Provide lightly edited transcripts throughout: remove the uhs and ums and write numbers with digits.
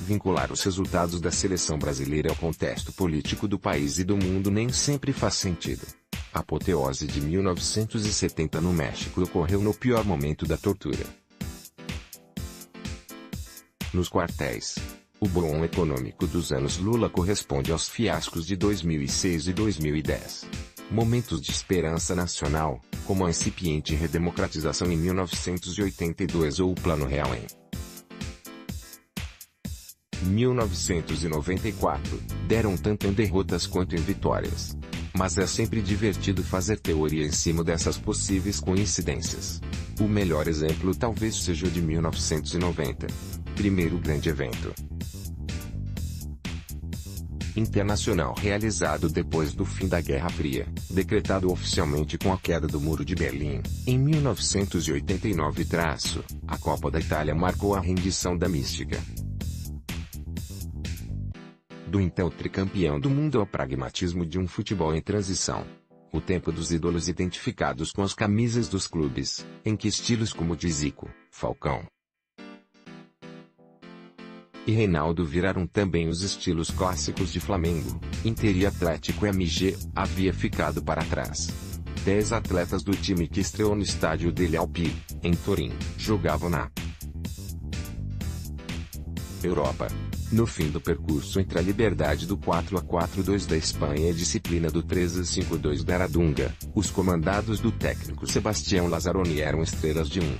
Vincular os resultados da seleção brasileira ao contexto político do país e do mundo nem sempre faz sentido. A apoteose de 1970 no México ocorreu no pior momento da tortura. Nos quartéis. O boom econômico dos anos Lula corresponde aos fiascos de 2006 e 2010. Momentos de esperança nacional, como a incipiente redemocratização em 1982 ou o Plano Real em 1994, deram tanto em derrotas quanto em vitórias. Mas é sempre divertido fazer teoria em cima dessas possíveis coincidências. O melhor exemplo talvez seja o de 1990. Primeiro grande evento internacional realizado depois do fim da Guerra Fria, decretado oficialmente com a queda do Muro de Berlim, em 1989. A Copa da Itália marcou a rendição da mística do então tricampeão do mundo ao pragmatismo de um futebol em transição. O tempo dos ídolos identificados com as camisas dos clubes, em que estilos como de Zico, Falcão e Reinaldo viraram também os estilos clássicos de Flamengo, Inter e Atlético MG, havia ficado para trás. 10 atletas do time que estreou no estádio delle Alpi, em Turim, jogavam na Europa. No fim do percurso entre a liberdade do 4-4-2 da Espanha e a disciplina do 3-5-2 da Aradunga, os comandados do técnico Sebastião Lazzaroni eram estrelas de um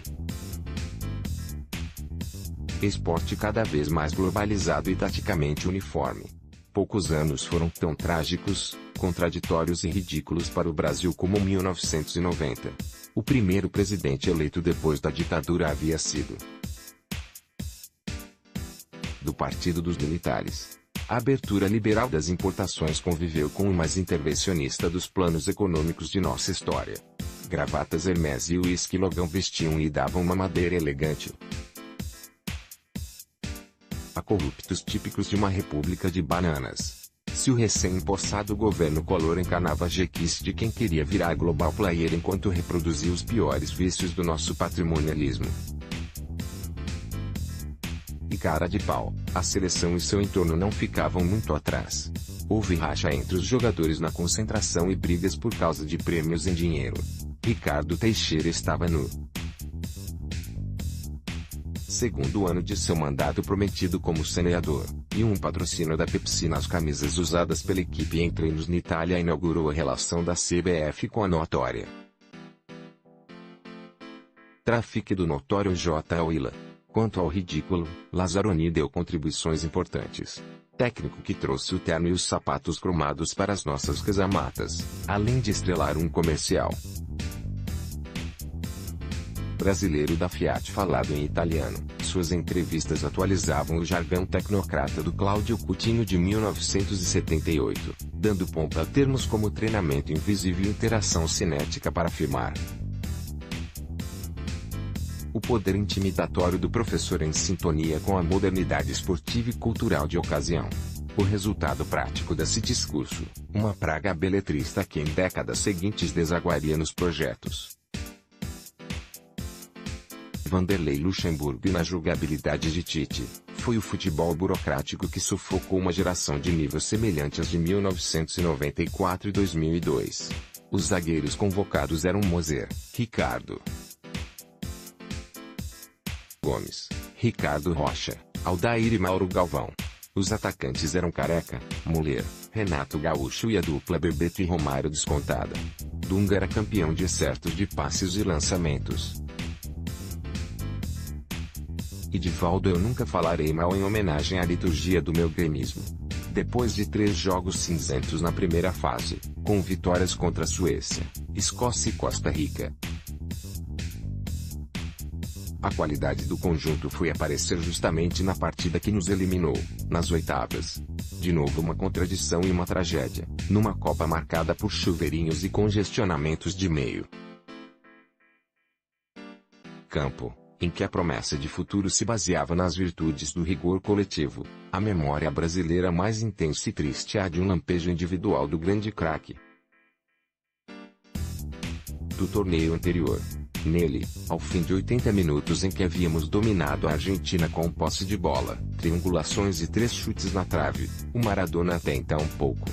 esporte cada vez mais globalizado e taticamente uniforme. Poucos anos foram tão trágicos, contraditórios e ridículos para o Brasil como 1990. O primeiro presidente eleito depois da ditadura havia sido do Partido dos Militares. A abertura liberal das importações conviveu com o mais intervencionista dos planos econômicos de nossa história. Gravatas Hermès e uísque Logan vestiam e davam uma madeira elegante a corruptos típicos de uma república de bananas. Se o recém-empossado governo Collor encanava jequice de quem queria virar global player enquanto reproduzia os piores vícios do nosso patrimonialismo e cara de pau, a seleção e seu entorno não ficavam muito atrás. Houve racha entre os jogadores na concentração e brigas por causa de prêmios em dinheiro. Ricardo Teixeira estava no segundo ano de seu mandato prometido como senador, e um patrocínio da Pepsi nas camisas usadas pela equipe em treinos na Itália inaugurou a relação da CBF com a notória trafique do notório J. Willa. Quanto ao ridículo, Lazzaroni deu contribuições importantes. Técnico que trouxe o terno e os sapatos cromados para as nossas casamatas, além de estrelar um comercial brasileiro da Fiat falado em italiano. Suas entrevistas atualizavam o jargão tecnocrata do Cláudio Coutinho de 1978, dando pompa a termos como treinamento invisível e interação cinética para afirmar o poder intimidatório do professor em sintonia com a modernidade esportiva e cultural de ocasião. O resultado prático desse discurso, uma praga beletrista que em décadas seguintes desaguaria nos projetos Vanderlei Luxemburgo e na jogabilidade de Tite, foi o futebol burocrático que sufocou uma geração de nível semelhante às de 1994 e 2002. Os zagueiros convocados eram Moser, Ricardo Gomes, Ricardo Rocha, Aldair e Mauro Galvão. Os atacantes eram Careca, Muller, Renato Gaúcho e a dupla Bebeto e Romário descontada. Dunga era campeão de excertos de passes e lançamentos. E de Valdo eu nunca falarei mal em homenagem à liturgia do meu gremismo. Depois de 3 jogos cinzentos na primeira fase, com vitórias contra a Suécia, Escócia e Costa Rica, a qualidade do conjunto foi aparecer justamente na partida que nos eliminou, nas oitavas. De novo uma contradição e uma tragédia, numa Copa marcada por chuveirinhos e congestionamentos de meio campo, em que a promessa de futuro se baseava nas virtudes do rigor coletivo. A memória brasileira mais intensa e triste é a de um lampejo individual do grande craque do torneio anterior. Nele, ao fim de 80 minutos em que havíamos dominado a Argentina com posse de bola, triangulações e 3 chutes na trave, o Maradona até então pouco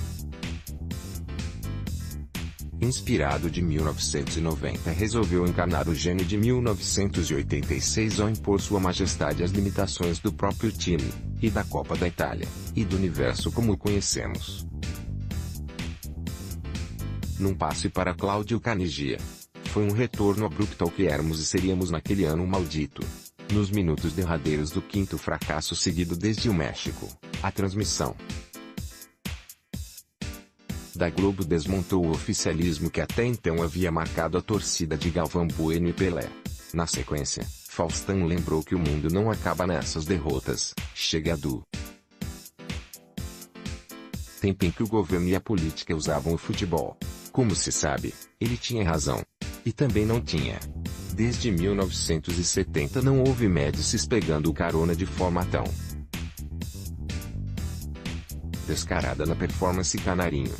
inspirado de 1990 resolveu encarnar o gênio de 1986 ao impor sua majestade as limitações do próprio time, e da Copa da Itália, e do universo como o conhecemos. Num passe para Cláudio Caniggia. Foi um retorno abrupto ao que éramos e seríamos naquele ano maldito. Nos minutos derradeiros do quinto fracasso seguido desde o México, a transmissão da Globo desmontou o oficialismo que até então havia marcado a torcida de Galvão Bueno e Pelé. Na sequência, Faustão lembrou que o mundo não acaba nessas derrotas, chega do tempo em que o governo e a política usavam o futebol. Como se sabe, ele tinha razão. E também não tinha. Desde 1970 não houve Médicis pegando carona de forma tão descarada na performance canarinho.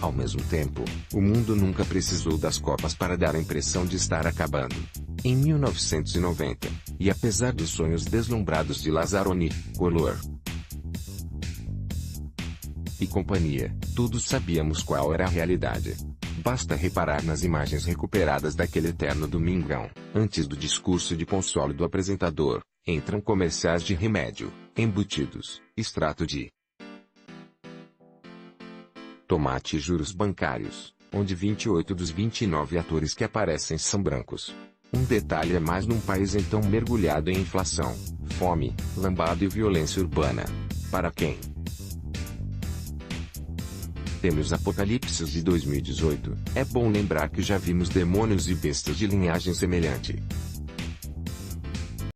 Ao mesmo tempo, o mundo nunca precisou das Copas para dar a impressão de estar acabando. Em 1990, e apesar dos sonhos deslumbrados de Lazzaroni, Collor e companhia, todos sabíamos qual era a realidade. Basta reparar nas imagens recuperadas daquele eterno domingão. Antes do discurso de consolo do apresentador, entram comerciais de remédio, embutidos, extrato de tomate e juros bancários, onde 28 dos 29 atores que aparecem são brancos. Um detalhe a mais num país então mergulhado em inflação, fome, lambada e violência urbana. Para quem temos Apocalipse de 2018, é bom lembrar que já vimos demônios e bestas de linhagem semelhante.